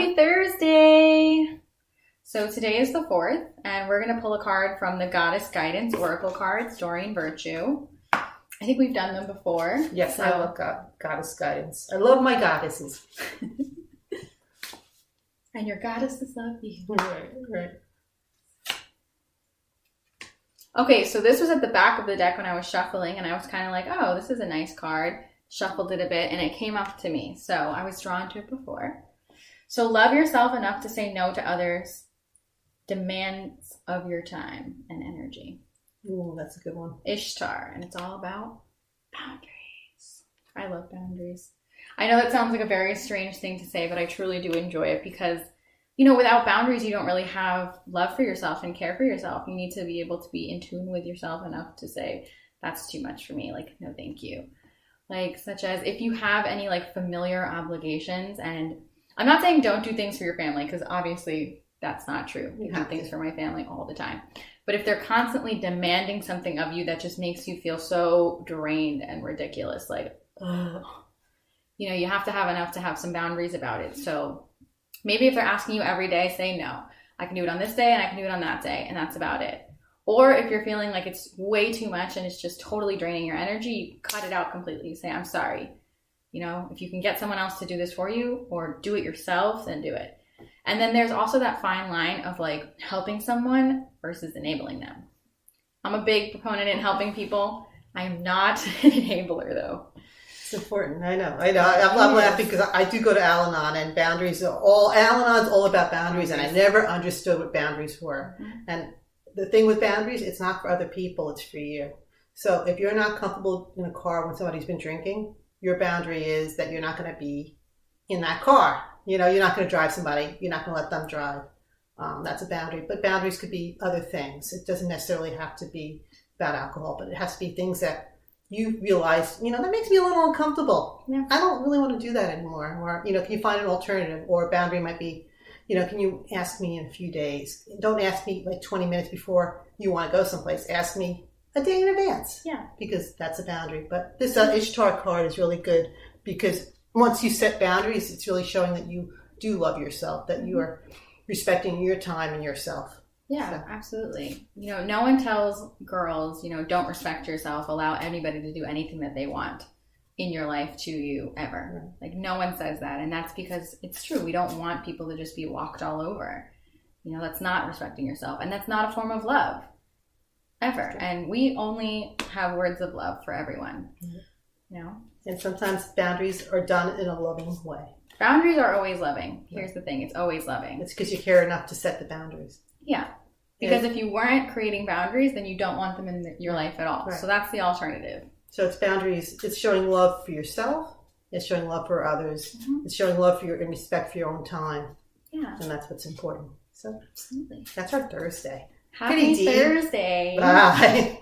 Happy Thursday! So today is the 4th, and we're going to pull a card from the Goddess Guidance Oracle cards, Doreen Virtue. I think we've done them before. Yes, I love Goddess Guidance. I love my goddesses. And your goddesses love you. Right. Okay, so this was at the back of the deck when I was shuffling, and I was kind of like, oh, this is a nice card. Shuffled it a bit, and it came up to me. So I was drawn to it before. So love yourself enough to say no to others' demands of your time and energy. Ooh, that's a good one. Ishtar, and it's all about boundaries. I love boundaries. I know that sounds like a very strange thing to say, but I truly do enjoy it because, you know, without boundaries, you don't really have love for yourself and care for yourself. You need to be able to be in tune with yourself enough to say, that's too much for me. Like, no, thank you. Like, such as if you have any like familiar obligations, and I'm not saying don't do things for your family, because obviously that's not true. I do things for my family all the time. But if they're constantly demanding something of you that just makes you feel so drained and ridiculous, like, ugh, you know, you have to have enough to have some boundaries about it. So maybe if they're asking you every day, say no. I can do it on this day and I can do it on that day, and that's about it. Or if you're feeling like it's way too much and it's just totally draining your energy, you cut it out completely. You say, I'm sorry. You know, if you can get someone else to do this for you or do it yourself, then do it. And then there's also that fine line of like helping someone versus enabling them. I'm a big proponent in helping people. I am not an enabler though. It's important. I know. I'm laughing because I do go to Al-Anon, and boundaries are Al-Anon's all about boundaries, and I never understood what boundaries were. Mm-hmm. And the thing with boundaries, it's not for other people, it's for you. So if you're not comfortable in a car when somebody's been drinking, your boundary is that you're not going to be in that car. You know, you're not going to drive somebody. You're not going to let them drive. That's a boundary. But boundaries could be other things. It doesn't necessarily have to be about alcohol, but it has to be things that you realize, you know, that makes me a little uncomfortable. Yeah. I don't really want to do that anymore. Or, you know, can you find an alternative? Or a boundary might be, you know, can you ask me in a few days? Don't ask me like 20 minutes before you want to go someplace. Ask me a day in advance. Yeah. Because that's a boundary. But this Ishtar card is really good because once you set boundaries, it's really showing that you do love yourself, that you are respecting your time and yourself. Yeah, so. Absolutely. You know, no one tells girls, you know, don't respect yourself, allow anybody to do anything that they want in your life to you ever. Right. Like no one says that. And that's because it's true. We don't want people to just be walked all over. You know, that's not respecting yourself. And that's not a form of love ever. True. And we only have words of love for everyone. Mm-hmm. You know? And sometimes boundaries are done in a loving way. Boundaries are always loving. Here's the thing. It's always loving. It's because you care enough to set the boundaries. Yeah. Because if you weren't creating boundaries, then you don't want them in your life at all. Right. So that's the alternative. So it's boundaries. It's showing love for yourself. It's showing love for others. Mm-hmm. It's showing love for and respect for your own time. Yeah. And that's what's important. So absolutely. That's our Thursday. Happy Thursday. Bye.